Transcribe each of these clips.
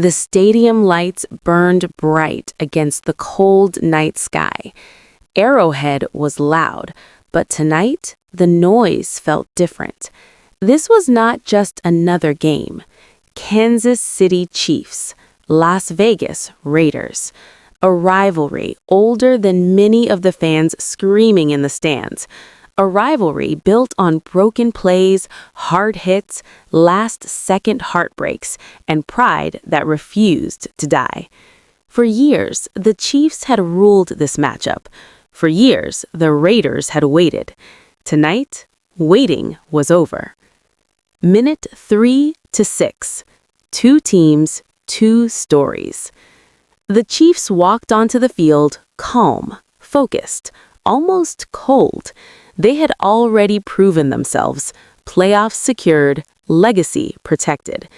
The stadium lights burned bright against the cold night sky. Arrowhead was loud, but tonight the noise felt different. This was not just another game. Kansas City Chiefs, Las Vegas Raiders. A rivalry older than many of the fans screaming in the stands. A rivalry built on broken plays, hard hits, last-second heartbreaks, and pride that refused to die. For years, the Chiefs had ruled this matchup. For years, the Raiders had waited. Tonight, waiting was over. Minute 3 to 6. Two teams, two stories. The Chiefs walked onto the field calm, focused, almost cold. They had already proven themselves, playoffs secured, legacy protected.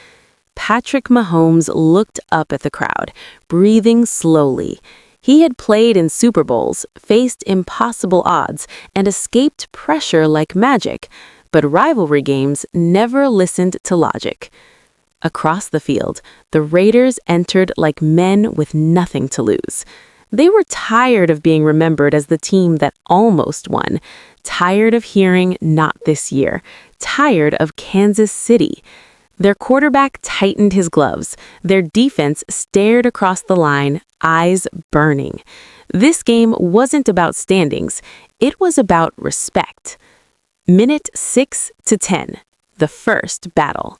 Patrick Mahomes looked up at the crowd, breathing slowly. He had played in Super Bowls, faced impossible odds, and escaped pressure like magic, but rivalry games never listened to logic. Across the field, the Raiders entered like men with nothing to lose. They were tired of being remembered as the team that almost won, tired of hearing "not this year," tired of Kansas City. Their quarterback tightened his gloves. Their defense stared across the line, eyes burning. This game wasn't about standings. It was about respect. Minute 6 to 10. The first battle.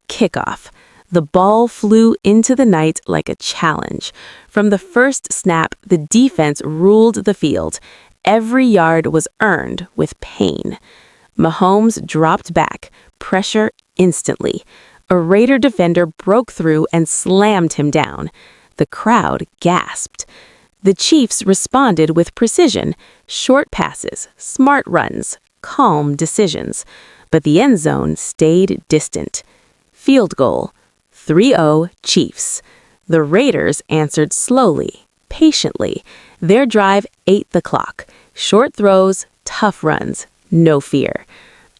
Kickoff. The ball flew into the night like a challenge. From the first snap, the defense ruled the field. Every yard was earned with pain. Mahomes dropped back, pressure instantly. A Raider defender broke through and slammed him down. The crowd gasped. The Chiefs responded with precision, short passes, smart runs, calm decisions. But the end zone stayed distant. Field goal. 3-0 Chiefs. The Raiders answered slowly, patiently. Their drive ate the clock. Short throws, tough runs, no fear.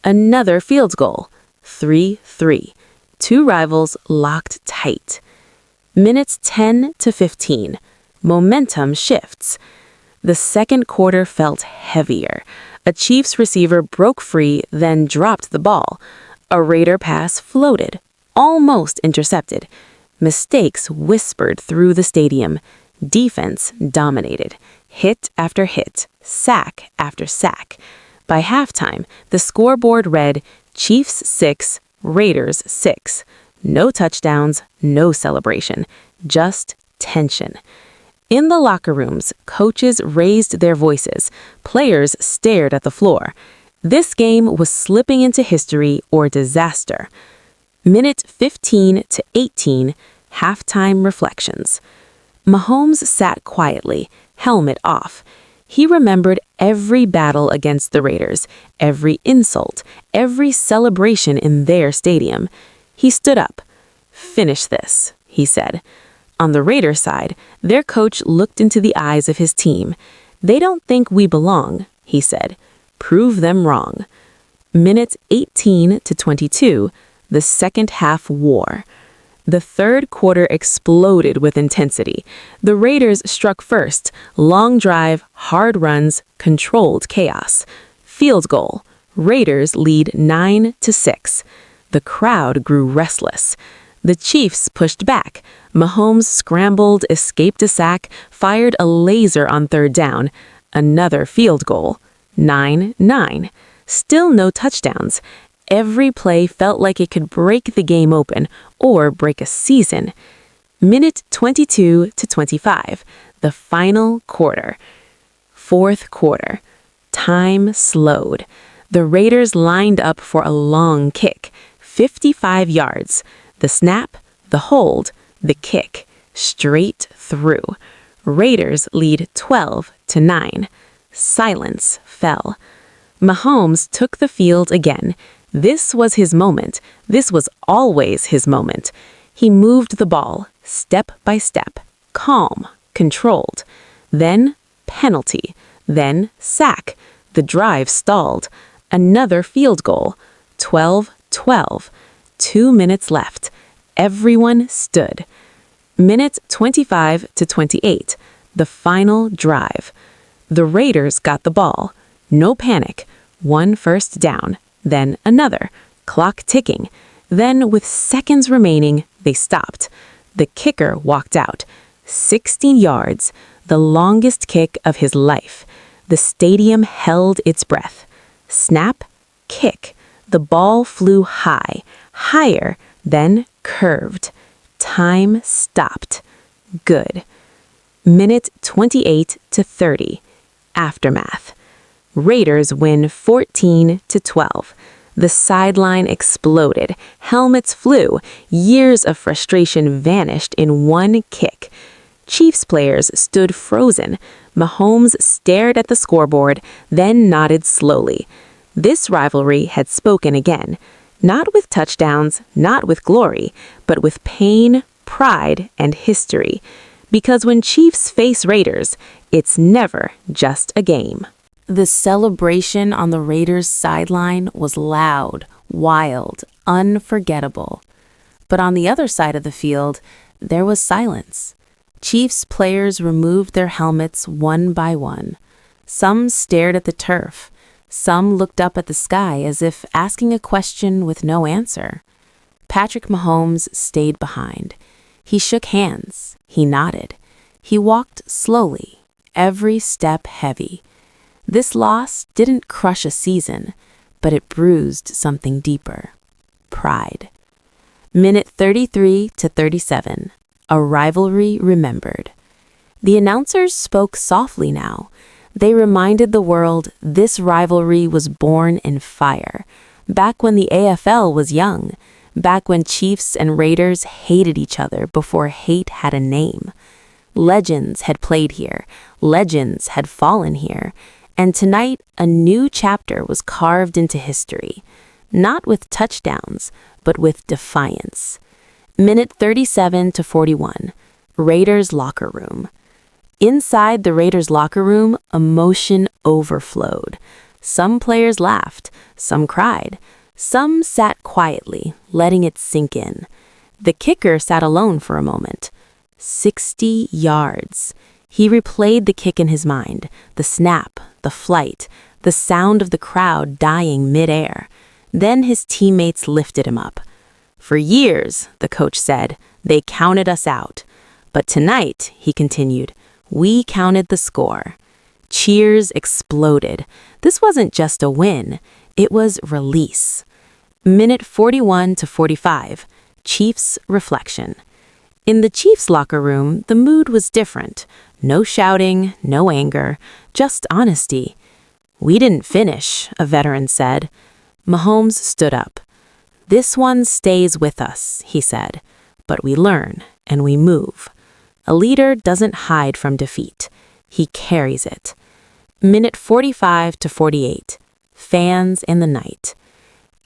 Another field goal. 3-3. Two rivals locked tight. Minutes 10 to 15. Momentum shifts. The second quarter felt heavier. A Chiefs receiver broke free, then dropped the ball. A Raider pass floated, almost intercepted. Mistakes whispered through the stadium. Defense dominated. Hit after hit, sack after sack. By halftime, the scoreboard read Chiefs 6, Raiders 6. No touchdowns, no celebration, just tension. In the locker rooms, coaches raised their voices. Players stared at the floor. This game was slipping into history or disaster. Minute 15 to 18, halftime reflections. Mahomes sat quietly, helmet off. He remembered every battle against the Raiders, every insult, every celebration in their stadium. He stood up. "Finish this," he said. On the Raiders side, their coach looked into the eyes of his team. "They don't think we belong," he said. "Prove them wrong." Minutes 18 to 22, the second half war. The third quarter exploded with intensity. The Raiders struck first. Long drive, hard runs, controlled chaos. Field goal. Raiders lead 9-6. The crowd grew restless. The Chiefs pushed back. Mahomes scrambled, escaped a sack, fired a laser on third down. Another field goal. 9-9. Still no touchdowns. Every play felt like it could break the game open or break a season. Minute 22 to 25, the final quarter. Fourth quarter. Time slowed. The Raiders lined up for a long kick, 55 yards. The snap, the hold, the kick, straight through. Raiders lead 12-9. Silence fell. Mahomes took the field again. This was his moment. This was always his moment. He moved the ball, step by step, calm, controlled. Then penalty. Then sack. The drive stalled. Another field goal. 12-12. 2 minutes left. Everyone stood. Minute 25 to 28, the final drive. The Raiders got the ball. No panic. One first down, then another. Clock ticking. Then, with seconds remaining, they stopped. The kicker walked out. 16 yards, the longest kick of his life. The stadium held its breath. Snap, kick. The ball flew high, higher, then curved. Time stopped. Good. Minute 28 to 30. Aftermath. Raiders win 14 to 12. The sideline exploded. Helmets flew. Years of frustration vanished in one kick. Chiefs players stood frozen. Mahomes stared at the scoreboard, then nodded slowly. This rivalry had spoken again. Not with touchdowns, not with glory, but with pain, pride, and history. Because when Chiefs face Raiders, it's never just a game. The celebration on the Raiders' sideline was loud, wild, unforgettable. But on the other side of the field, there was silence. Chiefs players removed their helmets one by one. Some stared at the turf. Some looked up at the sky as if asking a question with no answer. Patrick Mahomes stayed behind. He shook hands. He nodded. He walked slowly, every step heavy. This loss didn't crush a season, but it bruised something deeper. Pride. Minute 33 to 37. A rivalry remembered. The announcers spoke softly now. They reminded the world this rivalry was born in fire. Back when the AFL was young. Back when Chiefs and Raiders hated each other before hate had a name. Legends had played here. Legends had fallen here. And tonight, a new chapter was carved into history. Not with touchdowns, but with defiance. Minute 37 to 41. Raiders locker room. Inside the Raiders locker room, emotion overflowed. Some players laughed, some cried, some sat quietly, letting it sink in. The kicker sat alone for a moment. 60 yards. He replayed the kick in his mind, the snap, the flight, the sound of the crowd dying midair. Then his teammates lifted him up. For years, the coach said, they counted us out. But tonight, he continued, we counted the score. Cheers exploded. This wasn't just a win, it was release. Minute 41 to 45. Chiefs reflection. In the Chiefs locker room, the mood was different. No shouting, no anger, just honesty. We didn't finish, a veteran said. Mahomes stood up. This one stays with us, he said. But we learn and we move. A leader doesn't hide from defeat. He carries it. Minute 45 to 48. Fans in the night.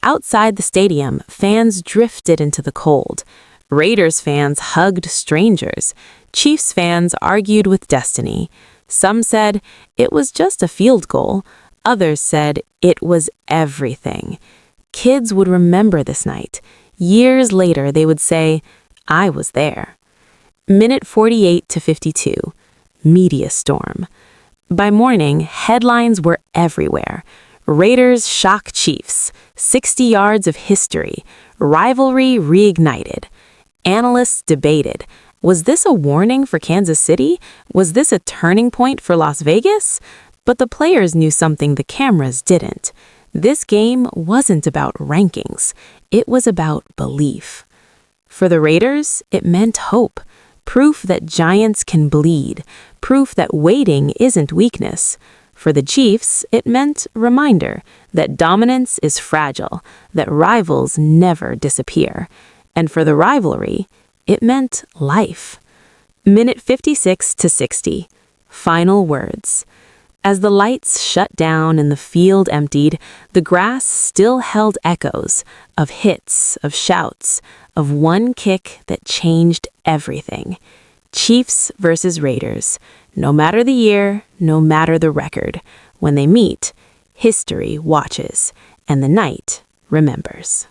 Outside the stadium, fans drifted into the cold. Raiders fans hugged strangers. Chiefs fans argued with destiny. Some said it was just a field goal. Others said it was everything. Kids would remember this night. Years later, they would say, I was there. Minute 48 to 52. Media storm. By morning, headlines were everywhere. Raiders shock Chiefs. 60 yards of history. Rivalry reignited. Analysts debated. Was this a warning for Kansas City? Was this a turning point for Las Vegas? But the players knew something the cameras didn't. This game wasn't about rankings. It was about belief. For the Raiders, it meant hope. Proof that giants can bleed. Proof that waiting isn't weakness. For the Chiefs, it meant reminder that dominance is fragile, that rivals never disappear. And for the rivalry, it meant life. Minute 56 to 60. Final words. As the lights shut down and the field emptied, the grass still held echoes of hits, of shouts, of one kick that changed everything. Chiefs versus Raiders. No matter the year, no matter the record. When they meet, history watches, and the night remembers.